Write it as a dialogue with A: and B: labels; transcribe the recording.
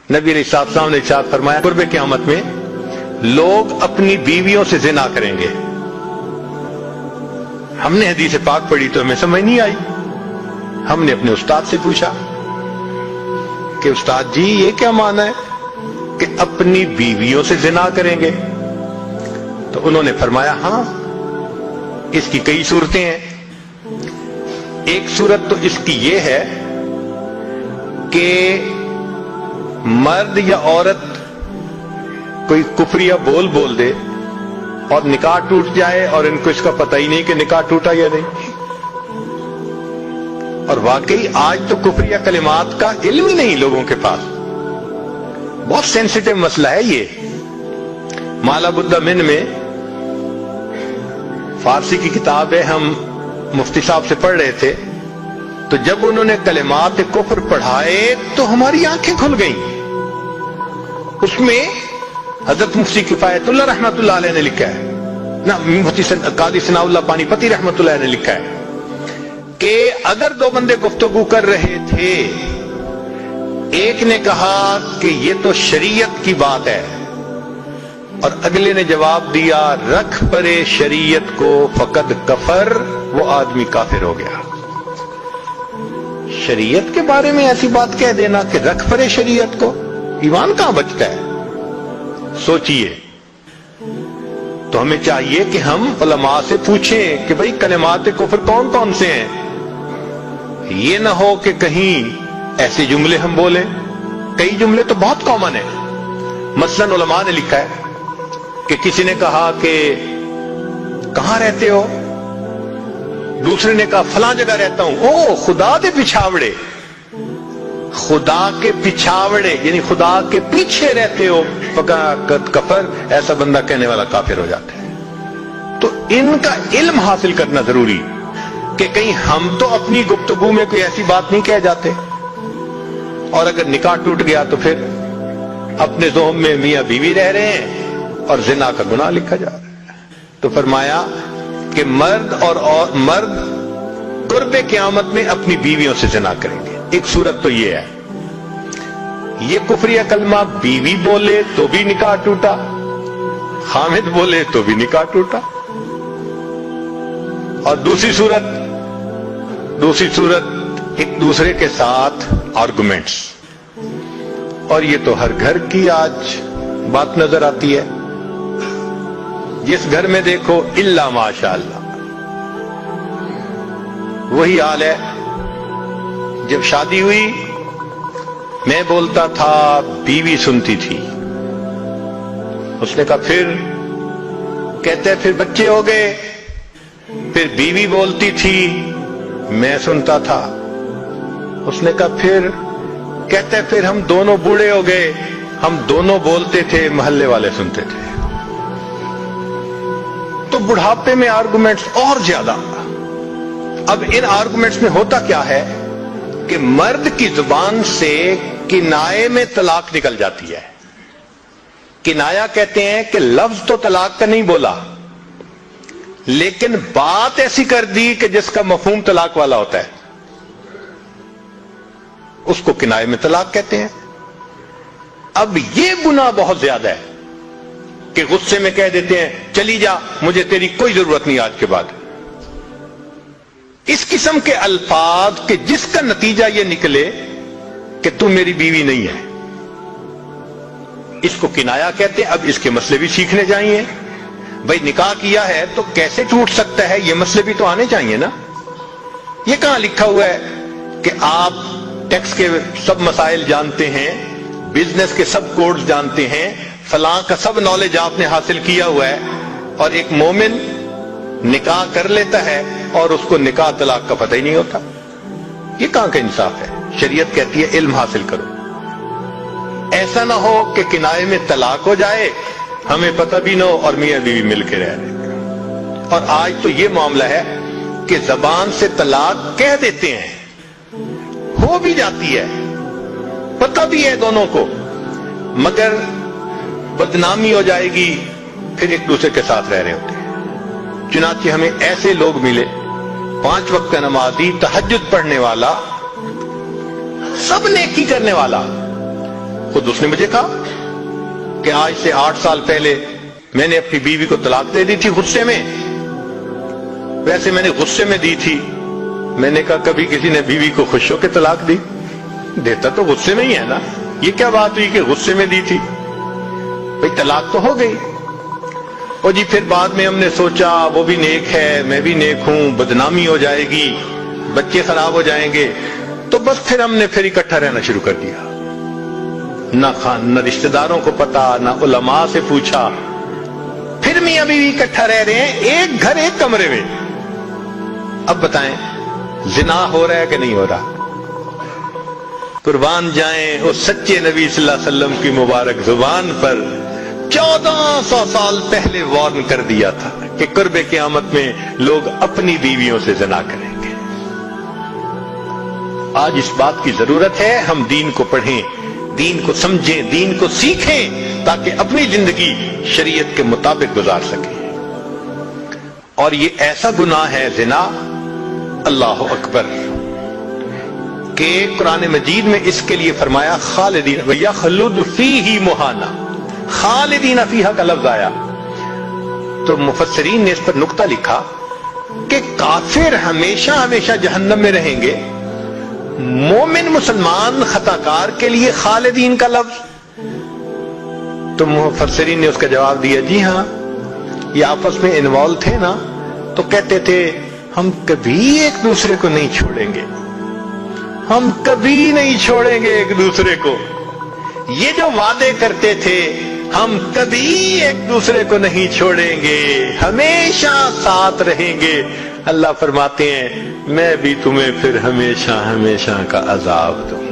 A: نبی علیہ السلام نے ارشاد فرمایا قرب قیامت میں لوگ اپنی بیویوں سے زنا کریں گے. ہم نے حدیث پاک پڑھی تو ہمیں سمجھ نہیں آئی. ہم نے اپنے استاد سے پوچھا کہ استاد جی یہ کیا معنی ہے کہ اپنی بیویوں سے زنا کریں گے؟ تو انہوں نے فرمایا ہاں اس کی کئی صورتیں ہیں. ایک صورت تو اس کی یہ ہے کہ مرد یا عورت کوئی کفریہ بول دے اور نکاح ٹوٹ جائے اور ان کو اس کا پتہ ہی نہیں کہ نکاح ٹوٹا یا نہیں. اور واقعی آج تو کفریہ کلمات کا علم ہی نہیں لوگوں کے پاس. بہت سینسیٹیو مسئلہ ہے یہ. مالا بدہ من میں فارسی کی کتاب ہے, ہم مفتی صاحب سے پڑھ رہے تھے تو جب انہوں نے کلمات کفر پڑھائے تو ہماری آنکھیں کھل گئیں. اس میں حضرت مفتی کفایت اللہ رحمۃ اللہ علیہ نے لکھا ہے, مفتی قاضی ثناء اللہ پانی پتی رحمۃ اللہ علیہ نے لکھا ہے کہ اگر دو بندے گفتگو کر رہے تھے, ایک نے کہا کہ یہ تو شریعت کی بات ہے اور اگلے نے جواب دیا رکھ پرے شریعت کو فقد کفر, وہ آدمی کافر ہو گیا. شریعت کے بارے میں ایسی بات کہہ دینا کہ رکھ پرے شریعت کو, ایمان کہاں بچتا ہے؟ سوچئے. تو ہمیں چاہیے کہ ہم علماء سے پوچھیں کہ بھئی کلمات کفر کون کون سے ہیں. یہ نہ ہو کہ کہیں ایسے جملے ہم بولیں. کئی جملے تو بہت کامن ہیں. مثلا علماء نے لکھا ہے کہ کسی نے کہا کہ کہاں رہتے ہو؟ دوسرے نے کہا فلاں جگہ رہتا ہوں. او خدا دے پچھاوڑے, خدا کے پچھاوڑے یعنی خدا کے پیچھے رہتے ہو, فقط کفر. ایسا بندہ کہنے والا کافر ہو جاتا ہے. تو ان کا علم حاصل کرنا ضروری کہ کہیں ہم تو اپنی گفتگو میں کوئی ایسی بات نہیں کہہ جاتے, اور اگر نکاح ٹوٹ گیا تو پھر اپنے ذوم میں میاں بیوی رہ رہے ہیں اور زنا کا گناہ لکھا جا رہا ہے. تو فرمایا کہ مرد قرب قیامت میں اپنی بیویوں سے زنا کریں گے. ایک صورت تو یہ ہے, یہ کفریہ کلمہ بیوی بولے تو بھی نکاح ٹوٹا, خامد بولے تو بھی نکاح ٹوٹا. اور دوسری صورت ایک دوسرے کے ساتھ آرگومنٹس, اور یہ تو ہر گھر کی آج بات نظر آتی ہے. جس گھر میں دیکھو الا ماشاء اللہ وہی حال ہے. جب شادی ہوئی میں بولتا تھا, بیوی سنتی تھی. اس نے کہا پھر, کہتے پھر بچے ہو گئے, پھر بیوی بولتی تھی میں سنتا تھا. اس نے کہا پھر, کہتے پھر ہم دونوں بوڑھے ہو گئے, ہم دونوں بولتے تھے محلے والے سنتے تھے. تو بڑھاپے میں آرگومنٹس اور زیادہ. اب ان آرگومنٹس میں ہوتا کیا ہے کہ مرد کی زبان سے کنائے میں طلاق نکل جاتی ہے. کنایا کہتے ہیں کہ لفظ تو طلاق کا نہیں بولا لیکن بات ایسی کر دی کہ جس کا مفہوم طلاق والا ہوتا ہے, اس کو کنائے میں طلاق کہتے ہیں. اب یہ گناہ بہت زیادہ ہے کہ غصے میں کہہ دیتے ہیں چلی جا, مجھے تیری کوئی ضرورت نہیں آج کے بعد. اس قسم کے الفاظ کہ جس کا نتیجہ یہ نکلے کہ تم میری بیوی نہیں ہے, اس کو کنایا کہتے ہیں. اب اس کے مسئلے بھی سیکھنے چاہیے. بھائی نکاح کیا ہے تو کیسے ٹوٹ سکتا ہے, یہ مسئلے بھی تو آنے چاہیے نا. یہ کہاں لکھا ہوا ہے کہ آپ ٹیکس کے سب مسائل جانتے ہیں, بزنس کے سب کوڈز جانتے ہیں, فلاں کا سب نالج آپ نے حاصل کیا ہوا ہے, اور ایک مومن نکاح کر لیتا ہے اور اس کو نکاح طلاق کا پتہ ہی نہیں ہوتا. یہ کہاں کا انصاف ہے؟ شریعت کہتی ہے علم حاصل کرو. ایسا نہ ہو کہ کنائے میں طلاق ہو جائے, ہمیں پتہ بھی نہ ہو اور میاں بیوی مل کے رہ رہے. اور آج تو یہ معاملہ ہے کہ زبان سے طلاق کہہ دیتے ہیں, ہو بھی جاتی ہے, پتہ بھی ہے دونوں کو, مگر بدنامی ہو جائے گی, پھر ایک دوسرے کے ساتھ رہ رہے ہوتے ہیں. چنانچہ ہمیں ایسے لوگ ملے 5 وقت کا نمازی, تہجد پڑھنے والا, سب نیکی کرنے والا, خود اس نے مجھے کہا کہ آج سے 8 سال پہلے میں نے اپنی بیوی کو طلاق دے دی تھی غصے میں. ویسے میں نے غصے میں دی تھی. میں نے کہا کبھی کسی نے بیوی کو خوش ہو کے طلاق دی؟ دیتا تو غصے میں ہی ہے نا. یہ کیا بات ہوئی کہ غصے میں دی تھی؟ بھئی طلاق تو ہو گئی. اور جی پھر بعد میں ہم نے سوچا وہ بھی نیک ہے میں بھی نیک ہوں, بدنامی ہو جائے گی, بچے خراب ہو جائیں گے, تو بس پھر ہم نے پھر اکٹھا رہنا شروع کر دیا. نہ رشتہ داروں کو پتا, نہ علماء سے پوچھا. پھر میاں بیوی اکٹھا رہ رہے ہیں, ایک گھر ایک کمرے میں. اب بتائیں زنا ہو رہا ہے کہ نہیں ہو رہا؟ قربان جائیں اس سچے نبی صلی اللہ علیہ وسلم کی مبارک زبان پر 1400 سال پہلے وارن کر دیا تھا کہ قرب قیامت میں لوگ اپنی بیویوں سے زنا کریں گے. آج اس بات کی ضرورت ہے ہم دین کو پڑھیں, دین کو سمجھیں, دین کو سیکھیں تاکہ اپنی زندگی شریعت کے مطابق گزار سکیں. اور یہ ایسا گناہ ہے زنا, اللہ اکبر, کہ قرآن مجید میں اس کے لیے فرمایا خالدین وَيَخْلُدُ فِيهِ مُحَانَا. خالدین فیہا کا لفظ آیا تو مفسرین نے اس پر نقطہ لکھا کہ کافر ہمیشہ ہمیشہ جہنم میں رہیں گے, مومن مسلمان خطا کار کے لیے خالدین کا لفظ. تو مفسرین نے اس کا جواب دیا جی ہاں, یہ آپس میں انوالو تھے نا, تو کہتے تھے ہم کبھی ایک دوسرے کو نہیں چھوڑیں گے, ہم کبھی نہیں چھوڑیں گے ایک دوسرے کو. یہ جو وعدے کرتے تھے ہم کبھی ایک دوسرے کو نہیں چھوڑیں گے, ہمیشہ ساتھ رہیں گے, اللہ فرماتے ہیں میں بھی تمہیں پھر ہمیشہ ہمیشہ کا عذاب دوں.